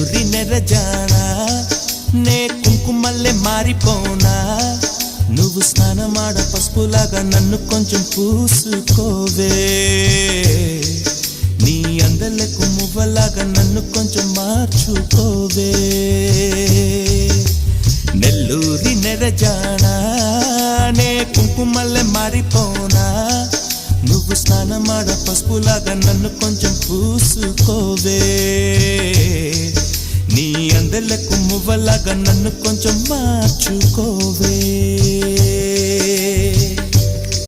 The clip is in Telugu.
నెల్లూరి నెరజానా నే కుంకుమల్లే మారిపోనా నువ్వు స్నానమాడ పసుపులాగా నన్ను కొంచెం పూసుకోవే నీ అందలకు మువ్వలాగా నన్ను కొంచెం మార్చుకోవే నెల్లూరి నెరజానా నే కుంకుమల్లే మారిపోనా నువ్వు స్నానమాడ పసుపులాగా నన్ను కొంచెం పూసుకోవే నీ అందలకు మువ్వలాగా నన్ను కొంచెం మార్చుకోవే